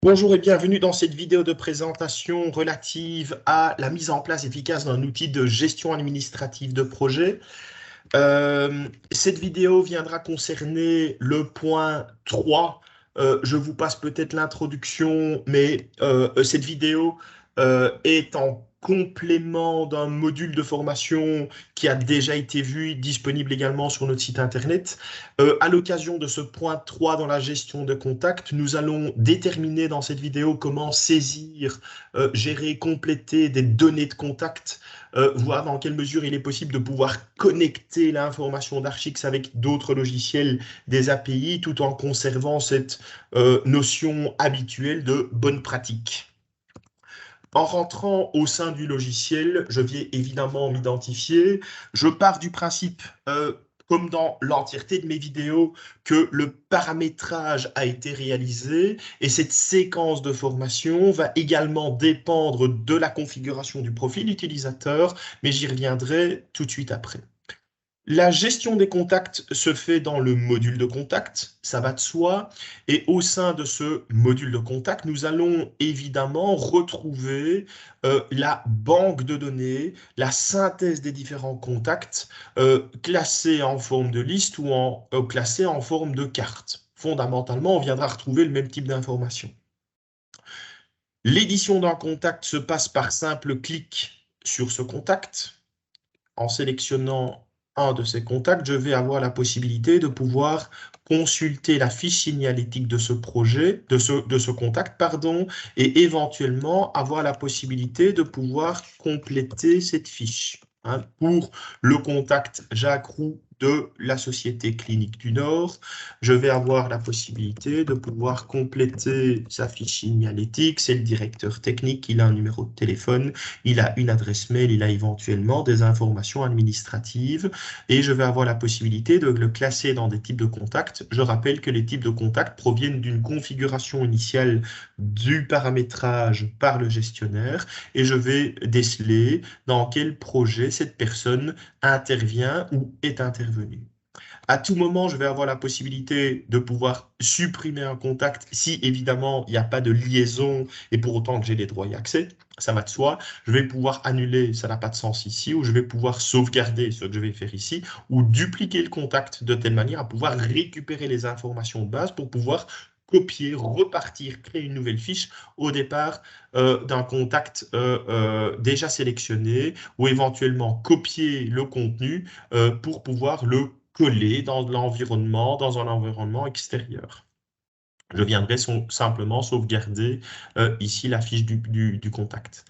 Bonjour et bienvenue dans cette vidéo de présentation relative à la mise en place efficace d'un outil de gestion administrative de projet. Cette vidéo viendra concerner le point 3. Je vous passe peut-être l'introduction, mais cette vidéo est en complément d'un module de formation qui a déjà été vu, disponible également sur notre site internet. À l'occasion de ce point 3 dans la gestion de contacts, nous allons déterminer dans cette vidéo comment saisir, gérer, compléter des données de contact, voir dans quelle mesure il est possible de pouvoir connecter l'information d'Archix avec d'autres logiciels des API, tout en conservant cette notion habituelle de bonne pratique. En rentrant au sein du logiciel, je vais évidemment m'identifier. Je pars du principe, comme dans l'entièreté de mes vidéos, que le paramétrage a été réalisé et cette séquence de formation va également dépendre de la configuration du profil utilisateur, mais j'y reviendrai tout de suite après. La gestion des contacts se fait dans le module de contact, ça va de soi, et au sein de ce module de contact, nous allons évidemment retrouver la banque de données, la synthèse des différents contacts, classés en forme de liste ou classés en forme de carte. Fondamentalement, on viendra retrouver le même type d'information. L'édition d'un contact se passe par simple clic sur ce contact. En sélectionnant un de ces contacts, je vais avoir la possibilité de pouvoir consulter la fiche signalétique de ce projet, de ce contact, pardon, et éventuellement avoir la possibilité de pouvoir compléter cette fiche. Pour le contact Jacques Roux de la Société Clinique du Nord, je vais avoir la possibilité de pouvoir compléter sa fiche signalétique. C'est le directeur technique, il a un numéro de téléphone, il a une adresse mail, il a éventuellement des informations administratives et je vais avoir la possibilité de le classer dans des types de contacts. Je rappelle que les types de contacts proviennent d'une configuration initiale du paramétrage par le gestionnaire et je vais déceler dans quel projet cette personne intervient ou est intervenue. À tout moment, je vais avoir la possibilité de pouvoir supprimer un contact si évidemment il n'y a pas de liaison et pour autant que j'ai les droits et accès, ça va de soi. Je vais pouvoir annuler, ça n'a pas de sens ici, ou je vais pouvoir sauvegarder ce que je vais faire ici, ou dupliquer le contact de telle manière à pouvoir récupérer les informations de base pour pouvoir copier, repartir, créer une nouvelle fiche au départ d'un contact déjà sélectionné ou éventuellement copier le contenu pour pouvoir le coller dans l'environnement, dans un environnement extérieur. Je viendrai simplement sauvegarder ici la fiche du contact.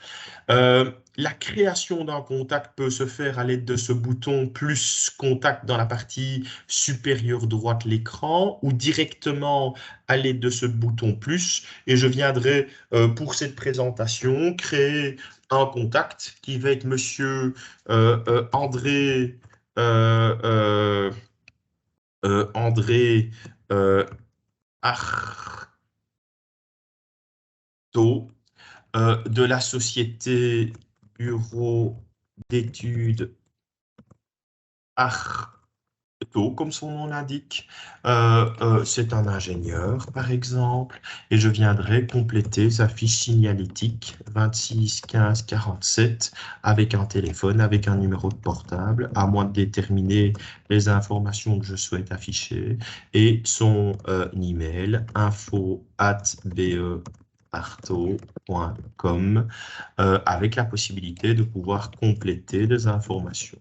La création d'un contact peut se faire à l'aide de ce bouton plus contact dans la partie supérieure droite de l'écran ou directement à l'aide de ce bouton plus. Et je viendrai pour cette présentation créer un contact qui va être monsieur André André Artaud de la société Bureau d'études Artaud, comme son nom l'indique. C'est un ingénieur, par exemple, et je viendrai compléter sa fiche signalétique 26 15 47 avec un téléphone, avec un numéro de portable, à moins de déterminer les informations que je souhaite afficher, et son email info@beartaud.com avec la possibilité de pouvoir compléter des informations.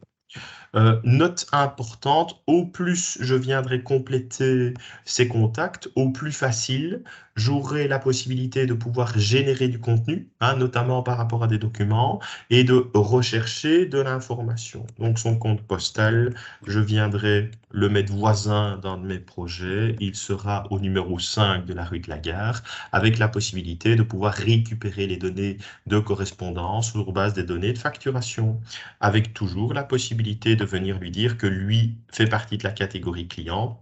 Note importante, au plus je viendrai compléter ces contacts, au plus facile, j'aurai la possibilité de pouvoir générer du contenu, notamment par rapport à des documents, et de rechercher de l'information. Donc son compte postal, je viendrai le mettre voisin d'un de mes projets, il sera au numéro 5 de la rue de la Gare, avec la possibilité de pouvoir récupérer les données de correspondance sur base des données de facturation, avec toujours la possibilité de venir lui dire que lui fait partie de la catégorie client,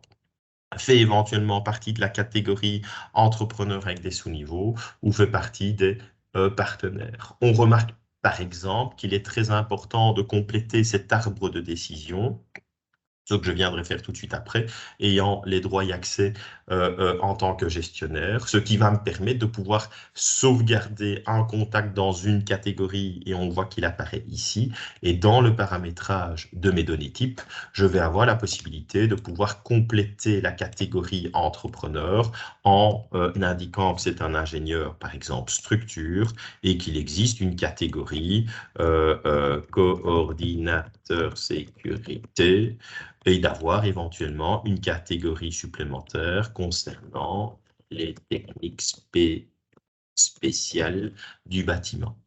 fait éventuellement partie de la catégorie entrepreneur avec des sous-niveaux ou fait partie des partenaires. On remarque par exemple qu'il est très important de compléter cet arbre de décision ce que je viendrai faire tout de suite après, ayant les droits et accès en tant que gestionnaire, ce qui va me permettre de pouvoir sauvegarder un contact dans une catégorie, et on voit qu'il apparaît ici, et dans le paramétrage de mes données types, je vais avoir la possibilité de pouvoir compléter la catégorie entrepreneur en indiquant que c'est un ingénieur, par exemple, structure, et qu'il existe une catégorie coordinateur sécurité, et d'avoir éventuellement une catégorie supplémentaire concernant les techniques spéciales du bâtiment.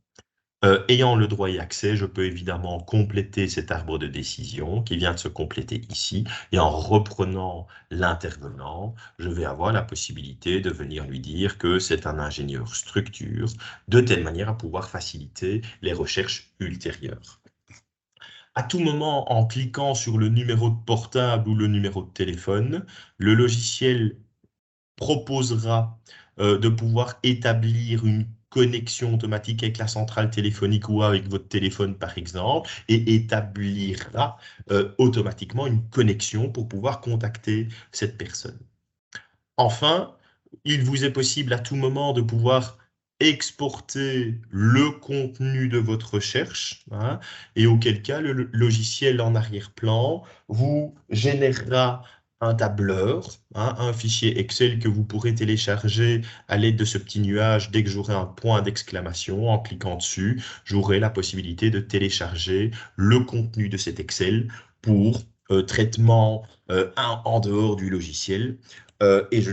Ayant le droit et accès, je peux évidemment compléter cet arbre de décision qui vient de se compléter ici. Et en reprenant l'intervenant, je vais avoir la possibilité de venir lui dire que c'est un ingénieur structure, de telle manière à pouvoir faciliter les recherches ultérieures. À tout moment, en cliquant sur le numéro de portable ou le numéro de téléphone, le logiciel proposera de pouvoir établir une connexion automatique avec la centrale téléphonique ou avec votre téléphone, par exemple, et établira automatiquement une connexion pour pouvoir contacter cette personne. Enfin, il vous est possible à tout moment de pouvoir exporter le contenu de votre recherche, hein, et auquel cas le logiciel en arrière-plan vous générera un tableur, hein, un fichier Excel que vous pourrez télécharger à l'aide de ce petit nuage. Dès que j'aurai un point d'exclamation, en cliquant dessus, j'aurai la possibilité de télécharger le contenu de cet Excel pour traitement en dehors du logiciel.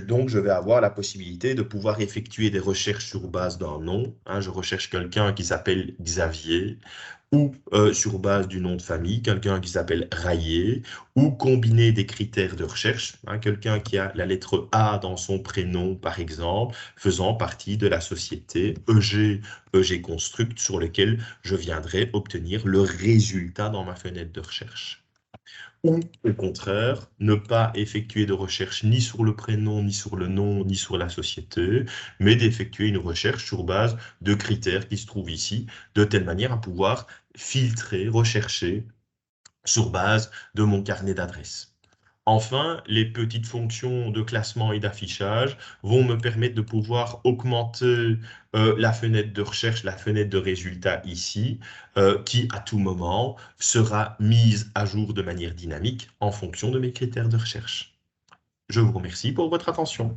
Donc, je vais avoir la possibilité de pouvoir effectuer des recherches sur base d'un nom. Hein, je recherche quelqu'un qui s'appelle Xavier, ou sur base du nom de famille, quelqu'un qui s'appelle Rayé, ou combiner des critères de recherche. Hein, quelqu'un qui a la lettre A dans son prénom, par exemple, faisant partie de la société EG Construct, sur lequel je viendrai obtenir le résultat dans ma fenêtre de recherche. Ou, au contraire, ne pas effectuer de recherche ni sur le prénom, ni sur le nom, ni sur la société, mais d'effectuer une recherche sur base de critères qui se trouvent ici, de telle manière à pouvoir filtrer, rechercher sur base de mon carnet d'adresses. Enfin, les petites fonctions de classement et d'affichage vont me permettre de pouvoir augmenter la fenêtre de recherche, la fenêtre de résultats ici, qui à tout moment sera mise à jour de manière dynamique en fonction de mes critères de recherche. Je vous remercie pour votre attention.